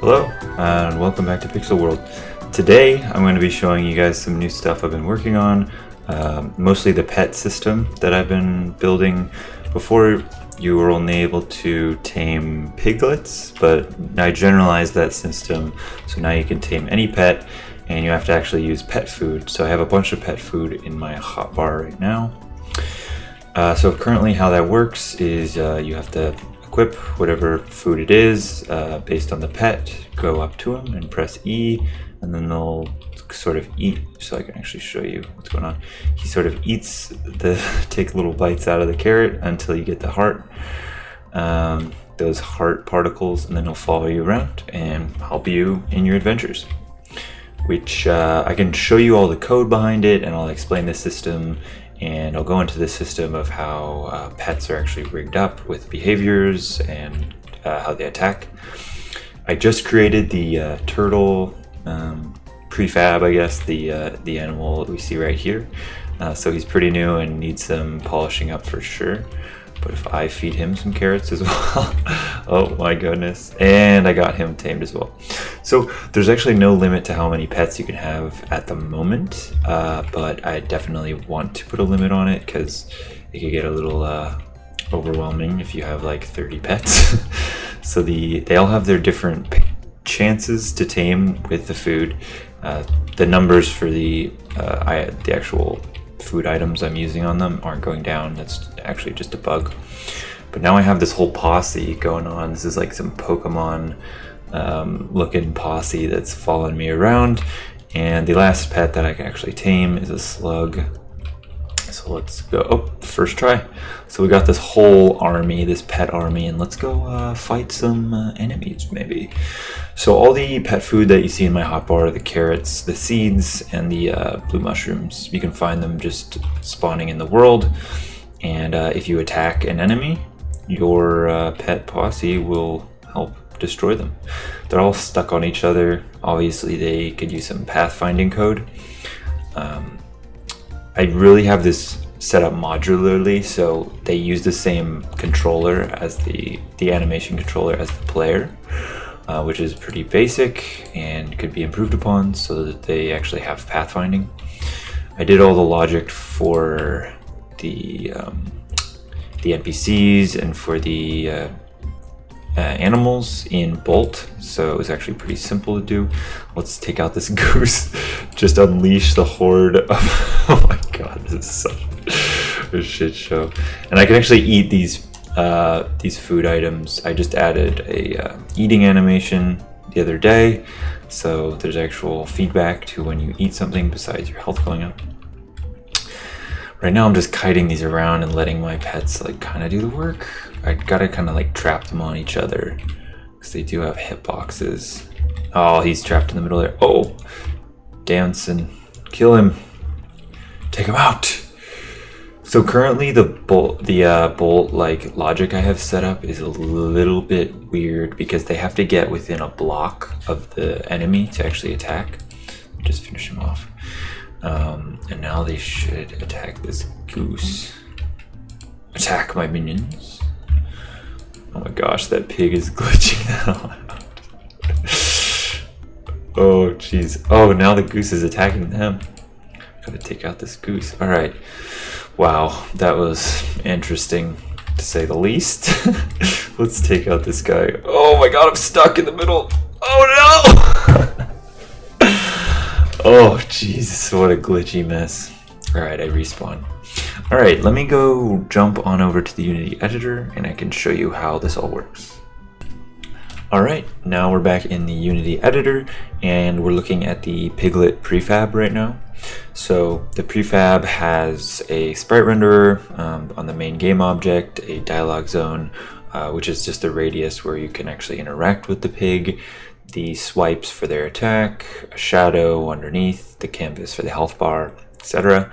Hello, and welcome back to Pixelworld. Today, I'm going to be showing you guys some new stuff I've been working on, mostly the pet system that I've been building. Before, you were only able to tame piglets, but I generalized that system, so now you can tame any pet, and you have to actually use pet food. So I have a bunch of pet food in my hotbar right now. So currently how that works is you have to equip whatever food it is based on the pet, go up to them and press E, and then they'll sort of eat. So I can actually show you what's going on. He sort of eats take little bites out of the carrot until you get the heart, those heart particles, and then he'll follow you around and help you in your adventures, which I can show you all the code behind it, and I'll explain the system. And I'll go into the system of how pets are actually rigged up with behaviors and how they attack. I just created the turtle prefab, I guess, the animal that we see right here. So he's pretty new and needs some polishing up for sure. But if I feed him some carrots as well, oh my goodness. And I got him tamed as well. So there's actually no limit to how many pets you can have at the moment, but I definitely want to put a limit on it because it could get a little overwhelming if you have like 30 pets. So they all have their different chances to tame with the food. The numbers for the actual food items I'm using on them aren't going down. That's actually just a bug. But now I have this whole posse going on. This is like some Pokemon looking posse that's following me around, and the last pet that I can actually tame is a slug. So let's go. Oh, first try. So we got this whole army, this pet army, and let's go fight some enemies maybe. So all the pet food that you see in my hotbar, the carrots, the seeds, and the blue mushrooms, you can find them just spawning in the world. And if you attack an enemy, your pet posse will help destroy them. They're all stuck on each other. Obviously, they could use some pathfinding code. I really have this set up modularly, so they use the same controller as the animation controller as the player, which is pretty basic and could be improved upon so that they actually have pathfinding. I did all the logic for the NPCs and for the animals in Bolt, so it was actually pretty simple to do. Let's take out this goose. Just unleash the horde of oh my god, this is such a shit show. And I can actually eat these food items. I just added a eating animation the other day, so there's actual feedback to when you eat something besides your health going up. Right now I'm just kiting these around and letting my pets like kind of do the work. I gotta kind of like trap them on each other because they do have hitboxes. Oh, he's trapped in the middle there. Oh, dancing. Kill him. Take him out. So currently the bolt like logic I have set up is a little bit weird because they have to get within a block of the enemy to actually attack. Just finish him off. And now they should attack this goose. Attack my minions. Oh my gosh, that pig is glitching now. Oh jeez. Oh, now the goose is attacking them. Gotta take out this goose. Alright. Wow, that was interesting to say the least. Let's take out this guy. Oh my god, I'm stuck in the middle. Oh no! Oh Jesus, what a glitchy mess. Alright, I respawn. Alright, let me go jump on over to the Unity editor and I can show you how this all works. Alright, now we're back in the Unity editor and we're looking at the piglet prefab right now. So the prefab has a sprite renderer on the main game object, a dialogue zone, which is just a radius where you can actually interact with the pig, the swipes for their attack, a shadow underneath, the canvas for the health bar, etc.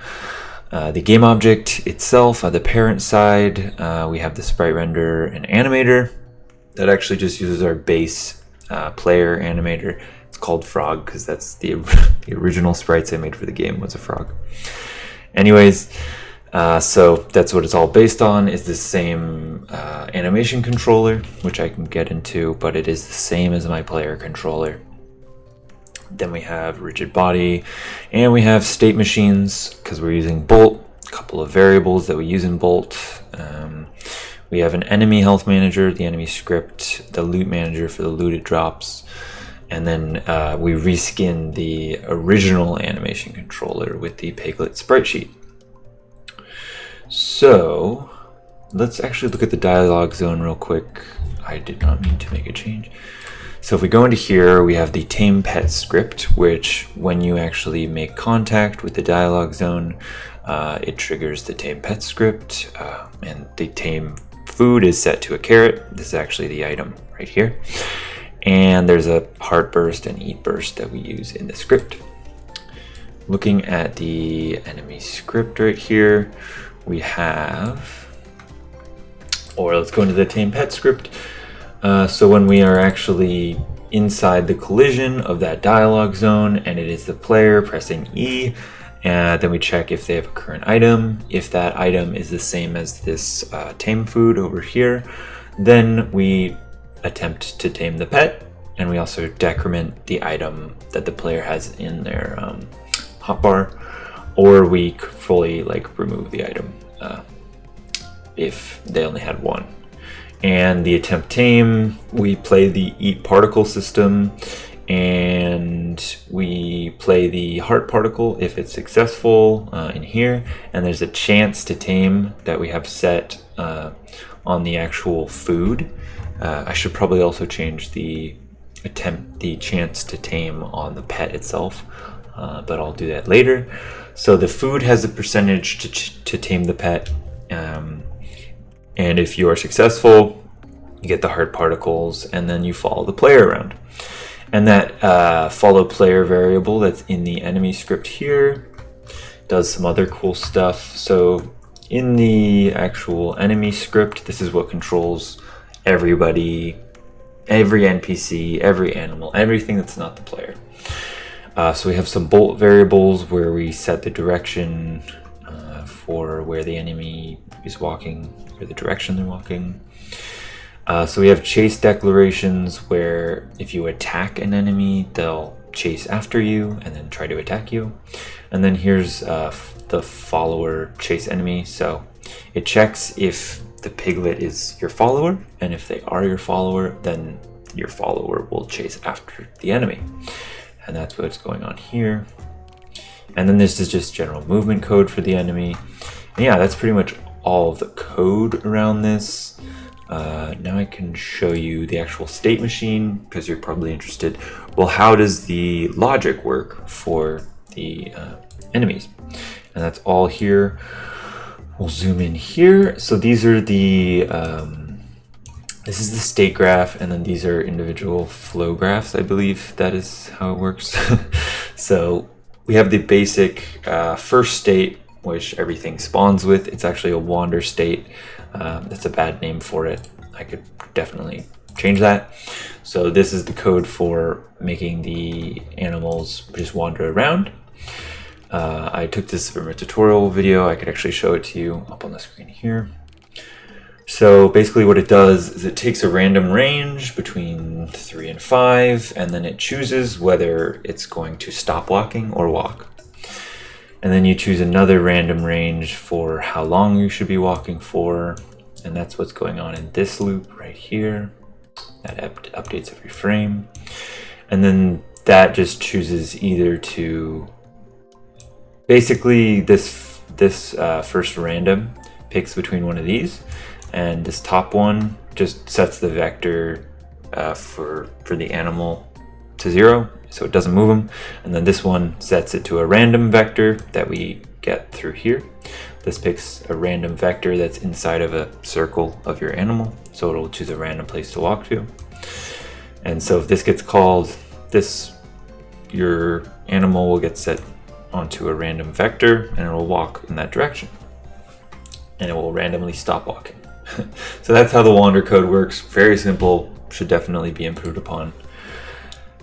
The game object itself, on the parent side, we have the sprite renderer and animator that actually just uses our base player animator. It's called Frog because that's the original sprites I made for the game was a frog. Anyways, So that's what it's all based on, is the same animation controller, which I can get into, but it is the same as my player controller. Then we have rigid body, and we have state machines, because we're using Bolt, a couple of variables that we use in Bolt. We have an enemy health manager, the enemy script, the loot manager for the looted drops, and then we reskin the original animation controller with the Piglet sprite sheet. So let's actually look at the dialogue zone real quick. I did not mean to make a change. So if we go into here, we have the tame pet script, which when you actually make contact with the dialogue zone, it triggers the tame pet script, and the tame food is set to a carrot. This is actually the item right here. And there's a heart burst and eat burst that we use in the script. Looking at the enemy script right here, we have, or let's go into the tame pet script. So when we are actually inside the collision of that dialogue zone and it is the player pressing E, and then we check if they have a current item. If that item is the same as this tame food over here, then we attempt to tame the pet, and we also decrement the item that the player has in their hotbar, or we fully remove the item if they only had one. And the attempt tame, we play the eat particle system, and we play the heart particle if it's successful in here, and there's a chance to tame that we have set on the actual food. I should probably also change the chance to tame on the pet itself, but I'll do that later. So the food has a percentage to tame the pet, and if you are successful, you get the heart particles, and then you follow the player around. And that follow player variable that's in the enemy script here does some other cool stuff. So in the actual enemy script, this is what controls everybody, every NPC, every animal, everything that's not the player. So we have some bolt variables where we set the direction for where the enemy is walking, or the direction they're walking. So we have chase declarations where if you attack an enemy, they'll chase after you and then try to attack you. And then here's the follower chase enemy. So it checks if the piglet is your follower, and if they are your follower, then your follower will chase after the enemy. And that's what's going on here. And then this is just general movement code for the enemy. And yeah, that's pretty much all of the code around this. Now I can show you the actual state machine, because you're probably interested. Well, how does the logic work for the enemies? And that's all here. We'll zoom in here. So these are the, this is the state graph, and then these are individual flow graphs. I believe that is how it works. So we have the basic first state, which everything spawns with. It's actually a wander state. That's a bad name for it. I could definitely change that. So this is the code for making the animals just wander around. I took this from a tutorial video. I could actually show it to you up on the screen here. So basically what it does is it takes a random range between 3 and 5, and then it chooses whether it's going to stop walking or walk. And then you choose another random range for how long you should be walking for. And that's what's going on in this loop right here. That updates every frame. And then that just chooses either to, basically this first random picks between one of these, and this top one just sets the vector for the animal to 0, so it doesn't move them. And then this one sets it to a random vector that we get through here. This picks a random vector that's inside of a circle of your animal, so it'll choose a random place to walk to. And so if this gets called, your animal will get set onto a random vector, and it will walk in that direction, and it will randomly stop walking. So that's how the wander code works. Very simple, should definitely be improved upon.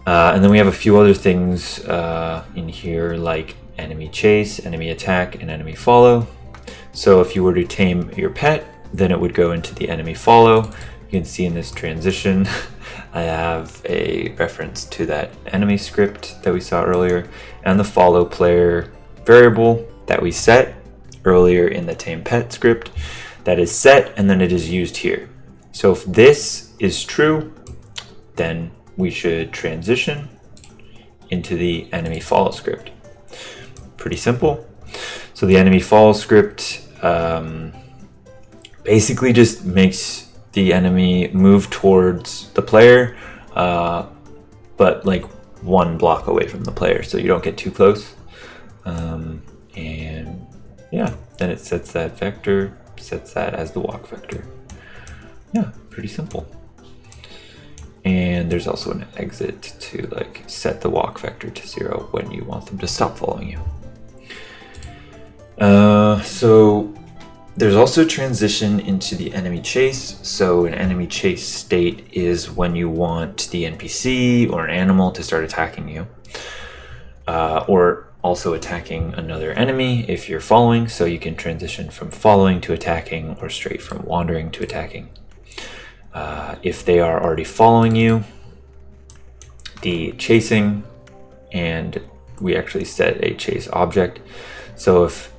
And then we have a few other things in here, like enemy chase, enemy attack, and enemy follow. So if you were to tame your pet, then it would go into the enemy follow. You can see in this transition, I have a reference to that enemy script that we saw earlier, and the follow player variable that we set earlier in the tame pet script that is set, and then it is used here. So if this is true, then we should transition into the enemy follow script. Pretty simple. So the enemy follow script basically just makes the enemy move towards the player, but like 1 block away from the player, so you don't get too close. And yeah, then it sets that vector, sets that as the walk vector. Yeah, pretty simple. And there's also an exit to like set the walk vector to 0 when you want them to stop following you. So there's also transition into the enemy chase. So an enemy chase state is when you want the NPC or an animal to start attacking you, or also attacking another enemy if you're following. So you can transition from following to attacking, or straight from wandering to attacking. If they are already following you, the chasing, and we actually set a chase object. So if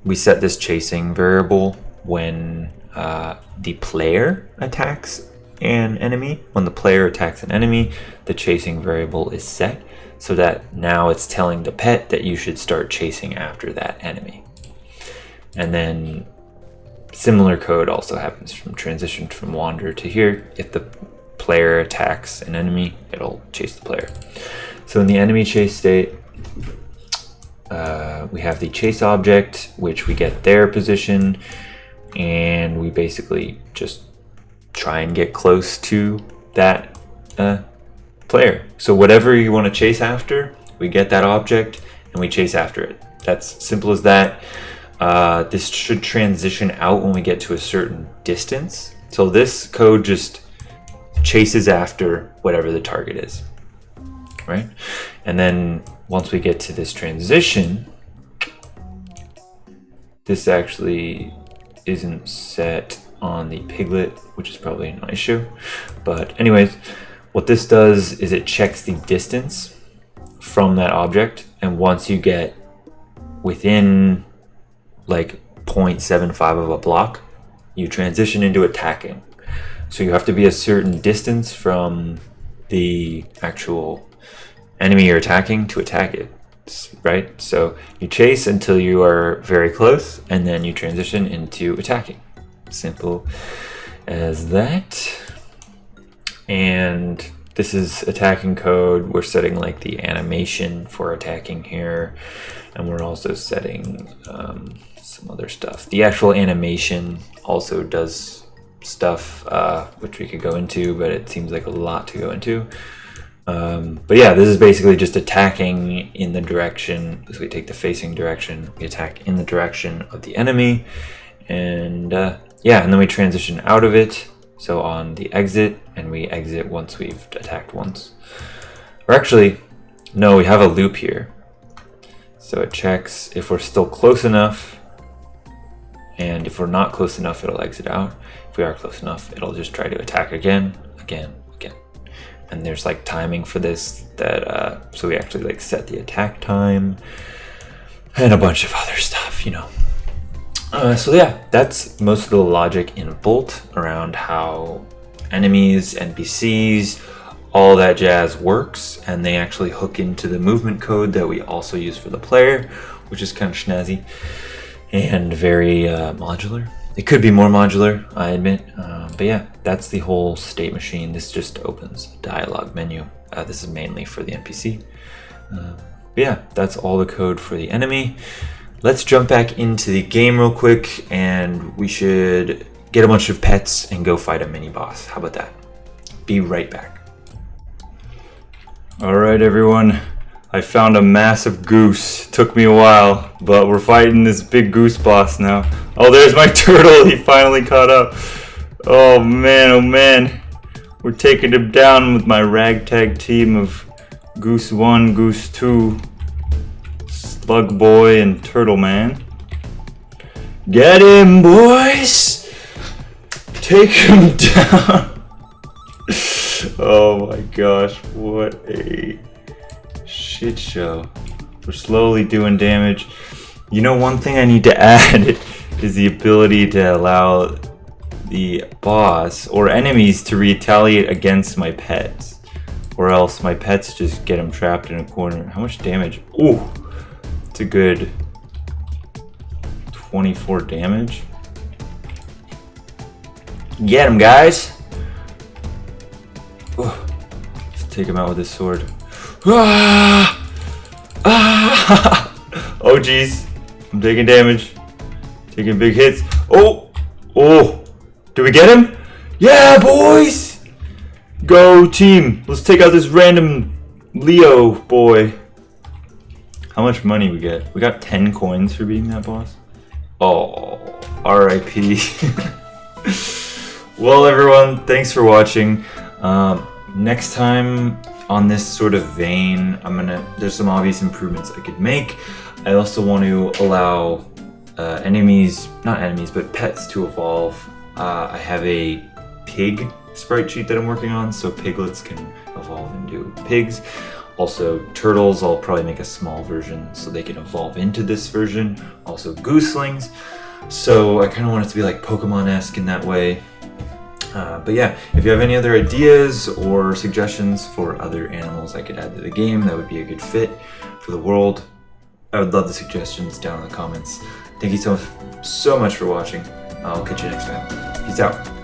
we set this chasing variable when the player attacks an enemy. When the player attacks an enemy, the chasing variable is set so that now it's telling the pet that you should start chasing after that enemy. And then similar code also happens from transition from wander to here. If the player attacks an enemy, it'll chase the player. So in the enemy chase state, we have the chase object, which we get their position, and we basically just try and get close to that player. So whatever you want to chase after, we get that object and we chase after it. That's simple as that. This should transition out when we get to a certain distance. So this code just chases after whatever the target is, right? And then once we get to this transition, this actually isn't set on the piglet, which is probably an issue. But anyways, what this does is it checks the distance from that object. And once you get within like 0.75 of a block, you transition into attacking. So you have to be a certain distance from the actual enemy you're attacking to attack it, right? So you chase until you are very close, and then you transition into attacking. Simple as that. And this is attacking code. We're setting like the animation for attacking here, and we're also setting some other stuff. The actual animation also does stuff which we could go into, but it seems like a lot to go into. But yeah, this is basically just attacking in the direction. So we take the facing direction, we attack in the direction of the enemy, and yeah, and then we transition out of it. So on the exit, and we exit once we've attacked once. Or actually, no, we have a loop here. So it checks if we're still close enough, and if we're not close enough, it'll exit out. If we are close enough, it'll just try to attack again. And there's like timing for this that so we actually like set the attack time and a bunch of other stuff, you know. So yeah, that's most of the logic in Bolt around how enemies, NPCs, all that jazz works, and they actually hook into the movement code that we also use for the player, which is kind of snazzy and very modular. It could be more modular, I admit, but yeah, that's the whole state machine. This just opens a dialog menu. This is mainly for the NPC. But yeah, that's all the code for the enemy. Let's jump back into the game real quick, and we should get a bunch of pets and go fight a mini boss. How about that? Be right back. All right, everyone. I found a massive goose. Took me a while, but we're fighting this big goose boss now. Oh, there's my turtle. He finally caught up. Oh man. We're taking him down with my ragtag team of Goose 1, Goose 2, Slug Boy, and Turtle Man. Get him, boys! Take him down! Oh my gosh, what a shit show. We're slowly doing damage. You know, one thing I need to add is the ability to allow the boss or enemies to retaliate against my pets. Or else my pets just get them trapped in a corner. How much damage? Ooh, it's a good 24 damage. Get him, guys! Ooh. Let's take him out with his sword. Ah! Ah! Oh jeez, I'm taking damage. Taking big hits. Oh! Oh! Did we get him? Yeah, boys! Go team! Let's take out this random Leo boy. How much money we get? We got 10 coins for beating that boss. Oh, RIP. Well, everyone, thanks for watching. Next time on this sort of vein, there's some obvious improvements I could make. I also want to allow not enemies, but pets to evolve. I have a pig sprite sheet that I'm working on, so piglets can evolve into pigs. Also, turtles, I'll probably make a small version so they can evolve into this version. Also, gooselings. So I kind of want it to be like Pokemon-esque in that way. But yeah, if you have any other ideas or suggestions for other animals I could add to the game that would be a good fit for the world, I would love the suggestions down in the comments. Thank you so much for watching. I'll catch you next time. Peace out.